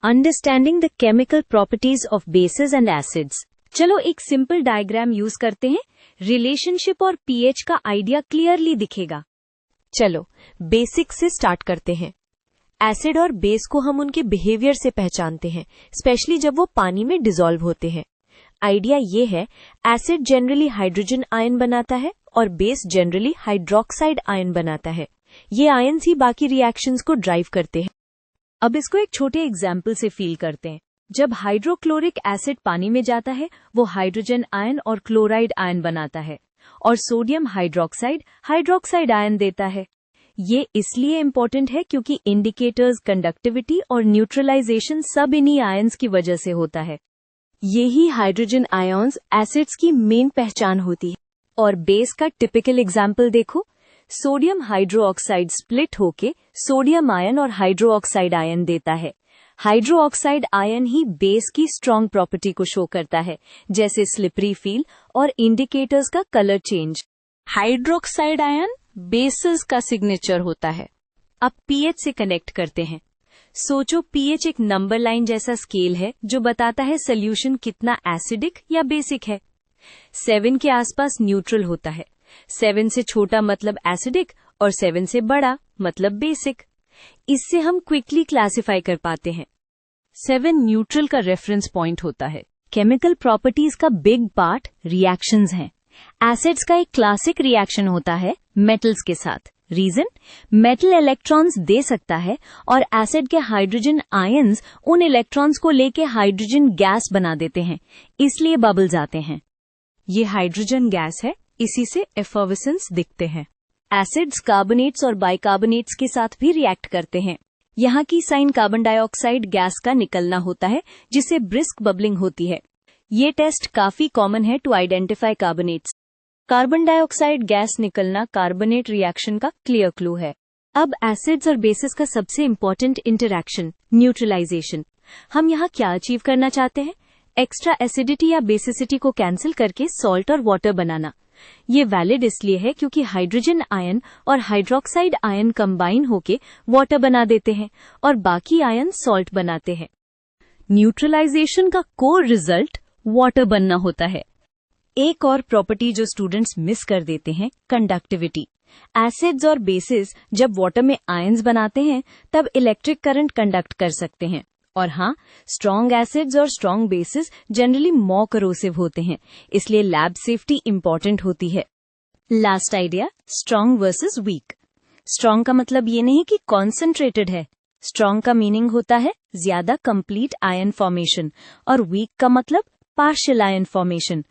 Understanding the chemical properties of basis and acids. चलो एक simple diagram use करते हैं, रिलेशनशिप और पीएच का आइडिया क्लियरली दिखेगा। चलो बेसिक से स्टार्ट करते हैं। एसिड और बेस को हम उनके बिहेवियर से पहचानते हैं, स्पेशली जब वो पानी में डिसॉल्व होते हैं। आइडिया ये है, एसिड जनरली हाइड्रोजन आयन बनाता है और बेस जनरली हाइड्रोक्साइड आयन बनाता है। ये आयन्स ही बाकी रिएक्शंस को ड्राइव करते हैं। अब इसको एक छोटे एग्जाम्पल से फील करते हैं। जब हाइड्रोक्लोरिक एसिड पानी में जाता है, वो हाइड्रोजन आयन और क्लोराइड आयन बनाता है और सोडियम हाइड्रोक्साइड हाइड्रोक्साइड आयन देता है। ये इसलिए इम्पोर्टेंट है क्योंकि इंडिकेटर्स, कंडक्टिविटी और न्यूट्रलाइजेशन सब इन्हीं आयन्स की वजह से होता है। यही हाइड्रोजन आयन्स एसिड्स की मेन पहचान होती है। और बेस का टिपिकल एग्जाम्पल देखो, सोडियम हाइड्रोक्साइड स्प्लिट होके सोडियम आयन और हाइड्रोक्साइड आयन देता है। हाइड्रोक्साइड आयन ही बेस की स्ट्रॉन्ग प्रॉपर्टी को शो करता है, जैसे स्लिपरी फील और इंडिकेटर्स का colour change. Hydroxide ion basis का सिग्नेचर होता है। अब पीएच से कनेक्ट करते हैं। सोचो पीएच एक नंबर लाइन जैसा स्केल है जो बताता है सोल्यूशन कितना एसिडिक या बेसिक है। 7 के आसपास न्यूट्रल होता है। 7 से छोटा मतलब एसिडिक और 7 से बड़ा मतलब बेसिक। इससे हम क्विकली क्लासिफाई कर पाते हैं। 7 न्यूट्रल का रेफरेंस पॉइंट होता है। केमिकल प्रॉपर्टीज का बिग पार्ट रिएक्शंस हैं। एसिड्स का एक क्लासिक रिएक्शन होता है मेटल्स के साथ। रीजन, मेटल इलेक्ट्रॉन्स दे सकता है और एसिड के हाइड्रोजन आयन्स उन इलेक्ट्रॉन्स को लेके हाइड्रोजन गैस बना देते हैं, इसलिए बबल्स आते हैं। ये हाइड्रोजन गैस है, इसी से एफर्वेसेंस दिखते हैं। एसिड्स कार्बोनेट्स और बाइकार्बोनेट्स के साथ भी रिएक्ट करते हैं। यहाँ की साइन कार्बन डाइऑक्साइड गैस का निकलना होता है, जिससे ब्रिस्क बबलिंग होती है। ये टेस्ट काफी कॉमन है to identify carbonates. Carbon dioxide gas निकलना कार्बोनेट रिएक्शन का क्लियर क्लू है। अब एसिड्स और बेसिस का सबसे इम्पोर्टेंट इंटरैक्शन, न्यूट्रलाइजेशन। हम यहाँ क्या अचीव करना चाहते हैं? एक्स्ट्रा एसिडिटी या बेसिसिटी को कैंसिल करके सॉल्ट और वाटर बनाना। ये वैलिड इसलिए है क्योंकि हाइड्रोजन आयन और हाइड्रोक्साइड आयन कंबाइन होके वाटर बना देते हैं और बाकी आयन सॉल्ट बनाते हैं। न्यूट्रलाइजेशन का कोर रिजल्ट वाटर बनना होता है। एक और प्रॉपर्टी जो स्टूडेंट्स मिस कर देते हैं, कंडक्टिविटी। एसिड्स और बेसिस जब वाटर में आयन्स बनाते हैं तब इलेक्ट्रिक करंट कंडक्ट कर सकते हैं। और हाँ, स्ट्रॉन्ग एसिड्स और strong bases generally more corrosive होते हैं, इसलिए लैब सेफ्टी इंपॉर्टेंट होती है। Last idea, strong versus weak. Strong का मतलब ये नहीं कि कॉन्सेंट्रेटेड है। स्ट्रॉन्ग का मीनिंग होता है ज्यादा कंप्लीट आयन फॉर्मेशन और वीक का मतलब पार्शियल आयन फॉर्मेशन।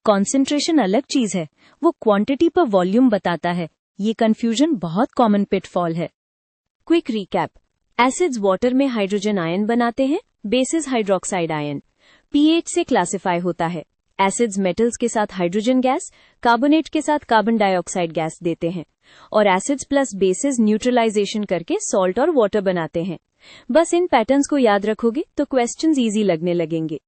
कॉन्सेंट्रेशन अलग चीज है, वो क्वांटिटी पर वॉल्यूम बताता है। ये कंफ्यूजन बहुत कॉमन पिटफॉल है। क्विक रिकैप, एसिड्स वाटर में हाइड्रोजन आयन बनाते हैं, बेसिस हाइड्रोक्साइड आयन। पीएच से क्लासिफाई होता है। एसिड्स मेटल्स के साथ हाइड्रोजन गैस, कार्बोनेट के साथ कार्बन डाइऑक्साइड गैस देते हैं और एसिड्स प्लस बेसिस न्यूट्रलाइजेशन करके सॉल्ट और वाटर बनाते हैं। बस इन पैटर्न्स को याद रखोगे तो क्वेश्चंस इजी लगने लगेंगे।